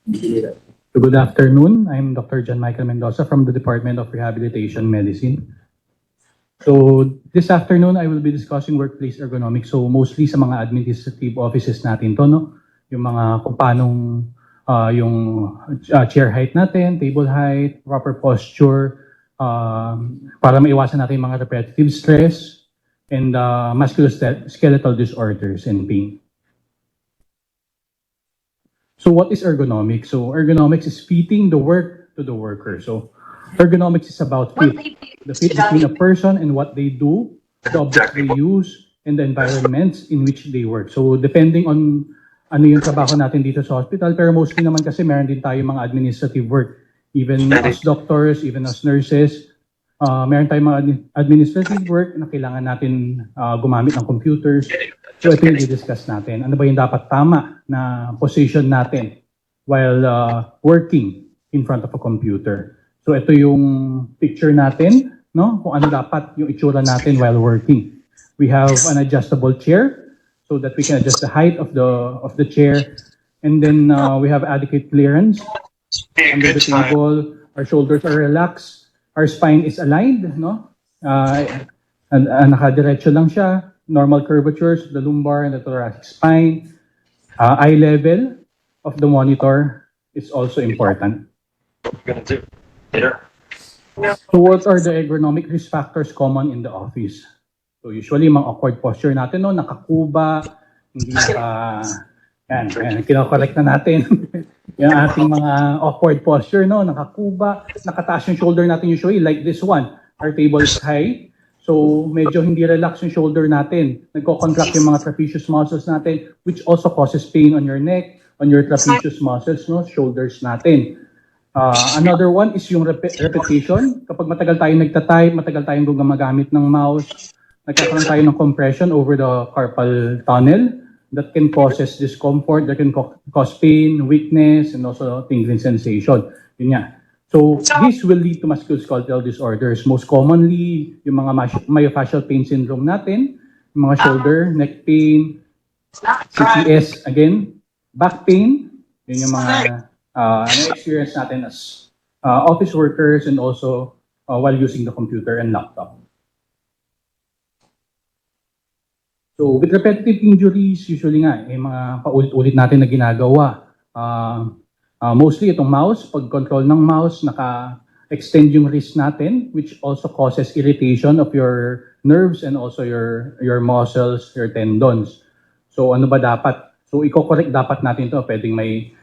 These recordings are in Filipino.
So good afternoon. I'm Dr. John Michael Mendoza from the Department of Rehabilitation Medicine. So this afternoon, I will be discussing workplace ergonomics. So mostly sa mga administrative offices natin to, no? Yung mga kung paanong yung chair height natin, table height, proper posture, para maiwasan natin yung mga repetitive stress and musculoskeletal disorders and pain. So what is ergonomics? So ergonomics is fitting the work to the worker. So ergonomics is about fit, the fit between a person and what they do, the objects they use, and the environments in which they work. So depending on ano yung trabaho natin dito sa hospital, pero mostly naman kasi meron din tayo mga administrative work. Even as doctors, even as nurses, meron tayong mga administrative work na kailangan natin gumamit ng computers. So ito yung i-discuss natin. Ano ba yung dapat tama na position natin while working in front of a computer. So ito yung picture natin, no? Kung ano dapat yung itsura natin while working. We have an adjustable chair so that we can adjust the height of the chair. And then we have adequate clearance under the table. Our shoulders are relaxed. Our spine is aligned, no? Nakadiretso lang siya. Normal curvatures, the lumbar and the thoracic spine. Eye level of the monitor is also important. So what are the ergonomic risk factors common in the office? So usually mga awkward posture natin, no? Nakakuba, hindi yan, kinokorrect na natin. Yung ating mga awkward posture, no? Nakakuba, nakataas yung shoulder natin usually like this one. Our table is high. So medyo hindi relax yung shoulder natin. Nagko-contract yung mga trapezius muscles natin, which also causes pain on your neck, on your trapezius muscles, no, shoulders natin. Another one is yung repetition. Kapag matagal tayong nagtatype, matagal tayong gumagamit ng mouse, nagkakaroon tayo ng compression over the carpal tunnel that can causes discomfort, that can cause pain, weakness, and also tingling sensation. Yun nga. So this will lead to musculoskeletal disorders. Most commonly, yung mga myofascial pain syndrome natin, yung mga shoulder, neck pain, CTS, again, back pain, yun yung mga na-experience natin as office workers and also while using the computer and laptop. So with repetitive injuries, usually nga, mga paulit-ulit natin na ginagawa. Mostly itong mouse, pag-control ng mouse, naka-extend yung wrist natin, which also causes irritation of your nerves and also your muscles, your tendons. So ano ba dapat? So i-correct dapat natin to. Pwedeng may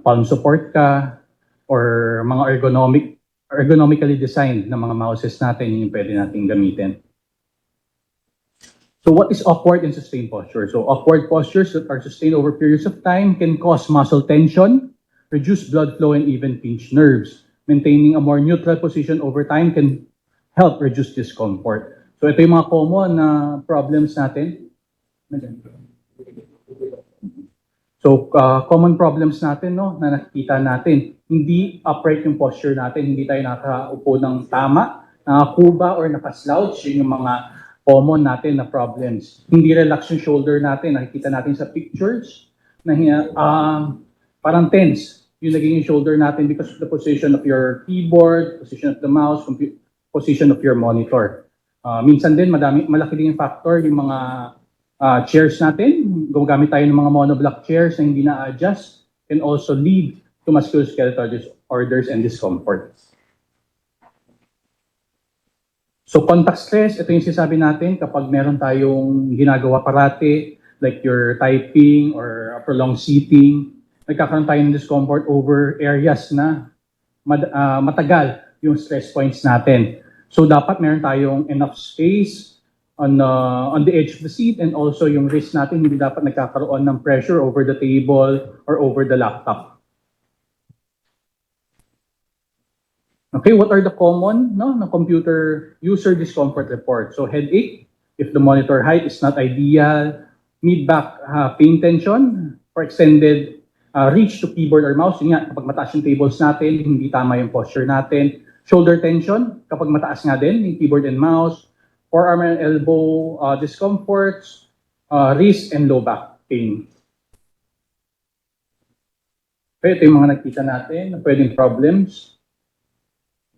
palm support ka or mga ergonomically designed na mga mouses natin, yung pwede natin gamitin. So what is awkward and sustained posture? So awkward postures that are sustained over periods of time can cause muscle tension, reduce blood flow, and even pinch nerves. Maintaining a more neutral position over time can help reduce discomfort. So ito yung mga common na problems natin. So common problems natin, no, na nakikita natin. Hindi upright yung posture natin, hindi tayo nakaupo ng tama, nakakuba or nakaslouch, yun yung mga common natin na problems. Hindi relax yung shoulder natin, nakikita natin sa pictures, na parang tense yung naging shoulder natin because of the position of your keyboard, position of the mouse, position of your monitor. Minsan din, malaki din yung factor, yung mga chairs natin. Gumagamit tayo ng mga monoblock chairs na hindi na-adjust can also lead to musculoskeletal disorders and discomfort. So contact stress, ito yung sinasabi natin kapag meron tayong ginagawa parati, like your typing or prolonged sitting, nagkakaroon tayo ng discomfort over areas na matagal yung stress points natin. So dapat meron tayong enough space on the edge of the seat and also yung wrist natin hindi dapat nagkakaroon ng pressure over the table or over the laptop. Okay, what are the common computer user discomfort reports? So headache, if the monitor height is not ideal, mid-back pain tension, for extended reach to keyboard or mouse, yun nga, kapag mataas yung tables natin, hindi tama yung posture natin. Shoulder tension, kapag mataas nga din yung keyboard and mouse, forearm and elbow discomforts, wrist and low back pain. Okay, ito yung mga nakita natin na pwedeng problems,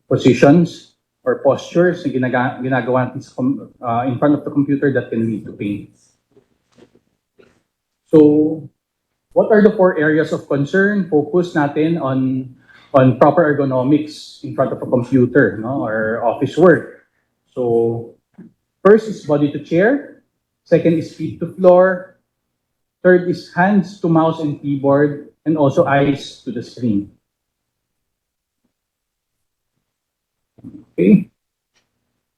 positions, or postures na ginagawa natin in front of the computer that can lead to pain. So, what are the 4 areas of concern? Focus natin on proper ergonomics in front of a computer, no, or office work. So, first is body to chair. Second is feet to floor. Third is hands to mouse and keyboard, and also eyes to the screen. Okay.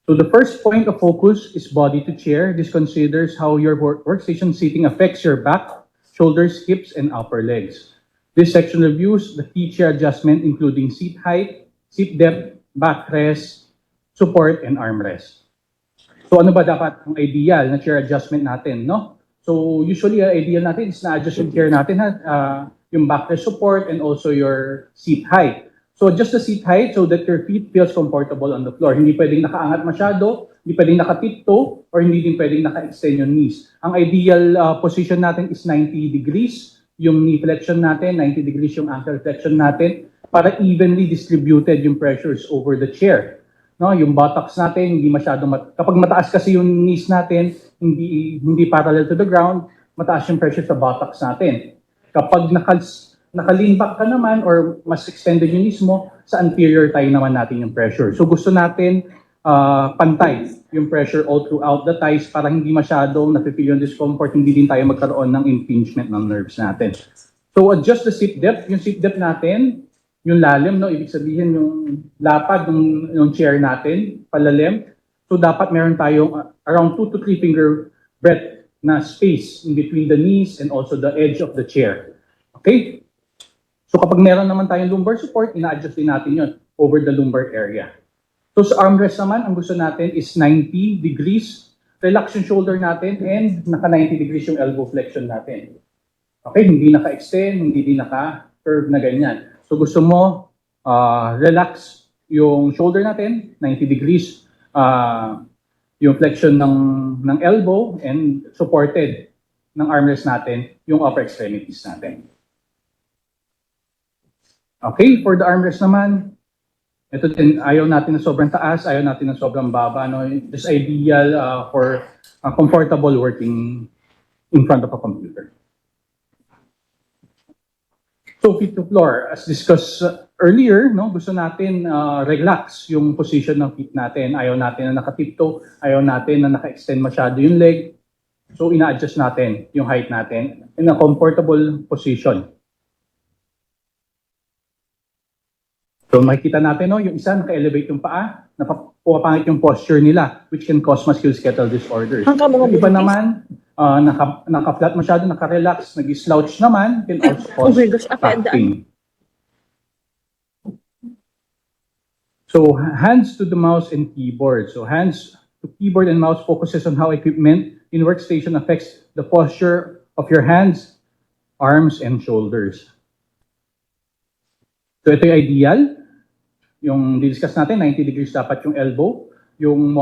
So the first point of focus is body to chair. This considers how your workstation seating affects your back, shoulders, hips, and upper legs. This section reviews the key chair adjustment, including seat height, seat depth, backrest, support, and armrest. So ano ba dapat ang ideal na chair adjustment natin, no? So usually, ideal natin is na-adjust yung chair natin, yung backrest support and also your seat height. So adjust the seat height so that your feet feels comfortable on the floor. Hindi pwedeng nakaangat masyado, hindi pwedeng nakatiptoe, or hindi din pwedeng naka-extend yung knees. Ang ideal position natin is 90 degrees. Yung knee flexion natin, 90 degrees yung ankle flexion natin para evenly distributed yung pressures over the chair. No, yung buttocks natin hindi masyadong kapag mataas kasi yung knees natin, hindi parallel to the ground, mataas yung pressure sa buttocks natin. Kapag naka-lean back ka naman or mas extended yung knees mo, sa anterior thigh naman natin yung pressure. So gusto natin pantay yung pressure all throughout the thighs para hindi masyadong nafe-feel yung discomfort, hindi din tayo magkaroon ng impingement ng nerves natin. So adjust the seat depth. Yung seat depth natin, yung lalim, no, ibig sabihin yung lapad ng chair natin, palalim. So dapat meron tayong around 2 to 3 finger breadth na space in between the knees and also the edge of the chair. Okay? So kapag meron naman tayong lumbar support, ina-adjust din natin yun over the lumbar area. So sa armrest naman, ang gusto natin is 90 degrees. Relax yung shoulder natin and naka 90 degrees yung elbow flexion natin. Okay? Hindi naka-extend, hindi din naka-curve na ganyan. So gusto mo, relax yung shoulder natin, 90 degrees, yung flexion ng elbow, and supported ng armrest natin, yung upper extremities natin. Okay, for the armrest naman, ito din, ayaw natin na sobrang taas, ayaw natin na sobrang baba. No? It's ideal for comfortable working in front of a computer. So feet to floor, as discussed earlier, no, gusto natin relax yung position ng feet natin. Ayaw natin na nakatiptoe, ayaw natin na naka-extend masyado yung leg. So ina-adjust natin yung height natin in a comfortable position. So makikita natin, no, yung isa naka-elevate yung paa, napapangit yung posture nila, which can cause musculoskeletal disorders. Yung iba naman, naka-flat masyado, naka-relax, nag-slouch naman, can also cause back pain. So hands to the mouse and keyboard. So hands to keyboard and mouse focuses on how equipment in workstation affects the posture of your hands, arms, and shoulders. So ito yung ideal. Yung discuss natin, 90 degrees dapat yung elbow. Yung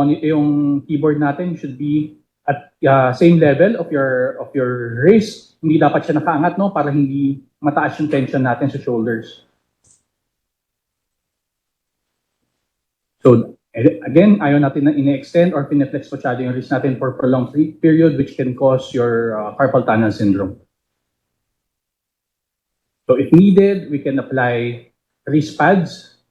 keyboard natin should be at same level of your wrist. Hindi dapat siya nakaangat, no, para hindi mataas yung tension natin sa shoulders. So again, ayaw natin na ine-extend or pineflex masyado yung wrist natin for prolonged period, which can cause your carpal tunnel syndrome. So if needed, we can apply wrist pads,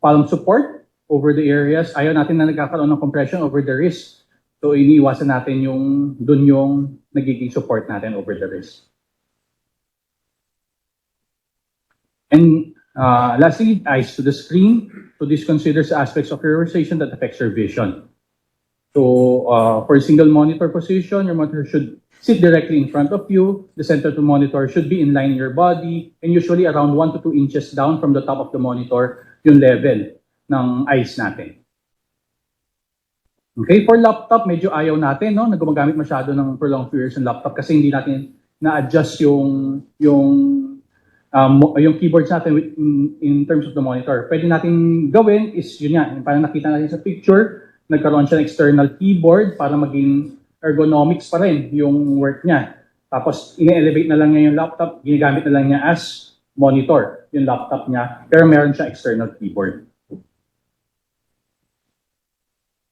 palm support over the areas. Ayaw natin na nagkakaroon ng compression over the wrist. So iniiwasan natin dun yung nagiging support natin over the wrist. And lastly, eyes to the screen. So this considers aspects of your workstation that affects your vision. So for a single monitor position, your monitor should sit directly in front of you. The center of the monitor should be in line in your body, and usually around 1 to 2 inches down from the top of the monitor yung level ng eyes natin. Okay, for laptop, medyo ayaw natin, no, na gumagamit masyado ng prolonged periods ng laptop kasi hindi natin na-adjust yung keyboards natin in terms of the monitor. Pwede natin gawin is yun yan, parang nakita natin sa picture, nagkaroon siya ng external keyboard para maging ergonomics pa rin yung work niya. Tapos, ine-elevate na lang niya yung laptop, ginagamit na lang niya as monitor, yung laptop niya, pero meron siya external keyboard.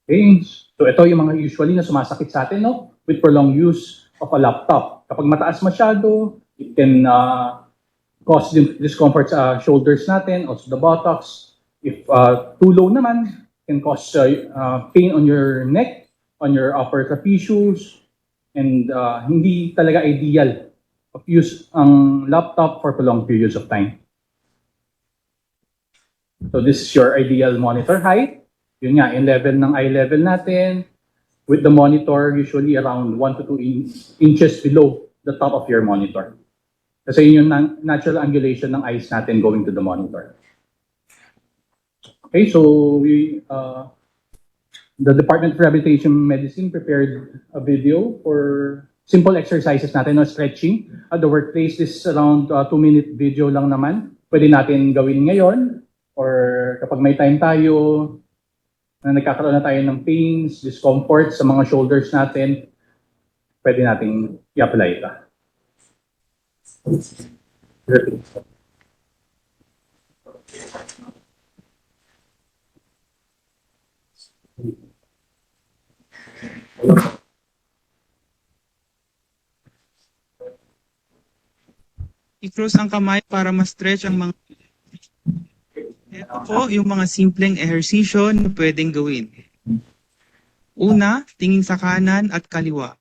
Okay, so ito yung mga usually na sumasakit sa atin, no? With prolonged use of a laptop. Kapag mataas masyado, it can cause discomfort sa shoulders natin, also the buttocks. If too low naman, can cause pain on your neck, on your upper trapezius, and hindi talaga ideal of use ang laptop for prolonged periods of time. So this is your ideal monitor height. Yun nga, yung level ng eye level natin, with the monitor usually around 1 to 2 inches below the top of your monitor. Kasi yun yung natural angulation ng eyes natin going to the monitor. Okay, so the Department of Rehabilitation Medicine prepared a video for simple exercises natin, no, stretching at the workplace. This is around 2-minute video lang naman. Pwede natin gawin ngayon or kapag may time tayo na nagkakaroon na tayo ng pains, discomfort sa mga shoulders natin, pwede nating i-apply ito. I-cross ang kamay para ma-stretch ang mga... Ito po yung mga simpleng ehersisyo na pwedeng gawin. Una, tingin sa kanan at kaliwa.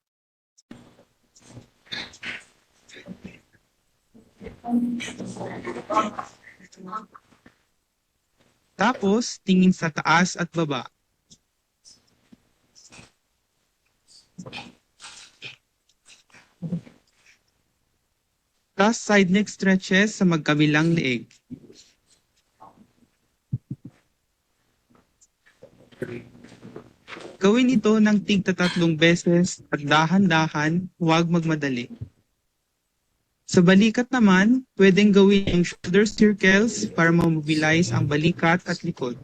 Tapos, tingin sa taas at baba. Plus side neck stretches sa magkabilang leeg. Gawin ito ng tig-3 beses at dahan-dahan, huwag magmadali. Sa balikat naman, pwedeng gawin yung shoulder circles para ma-mobilize ang balikat at likod.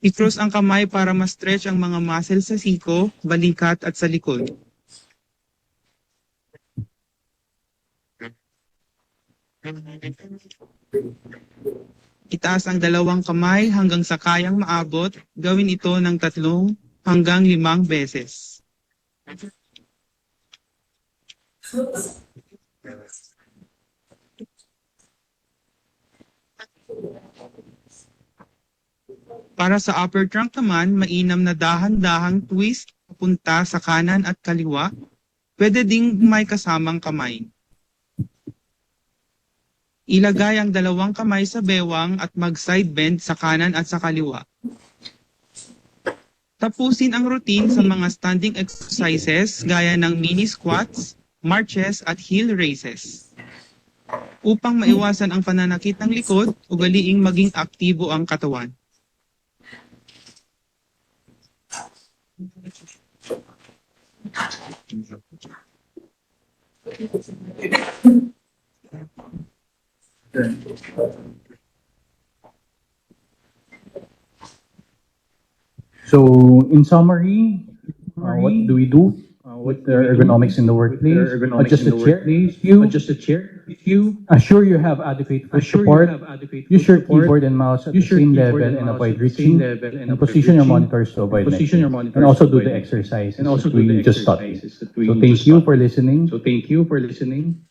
I-cross ang kamay para ma-stretch ang mga muscles sa siko, balikat at sa likod. Itaas ang 2 kamay hanggang sa kayang maabot. Gawin ito ng 3 hanggang 5 beses. Para sa upper trunk naman, mainam na dahan-dahang twist papunta sa kanan at kaliwa. Pwede ding may kasamang kamay. Ilagay ang 2 kamay sa bewang at mag-side bend sa kanan at sa kaliwa. Tapusin ang routine sa mga standing exercises gaya ng mini squats, marches at heel raises. Upang maiwasan ang pananakit ng likod, ugaliing maging aktibo ang katawan. So, in summary, what do we do with the ergonomics in the workplace? Adjust the chair. If you assure you have adequate foot support, use your keyboard and mouse at the same level and avoid reaching, and position your monitors to avoid neck. And also do the exercises that we just taught you. So, thank you for listening.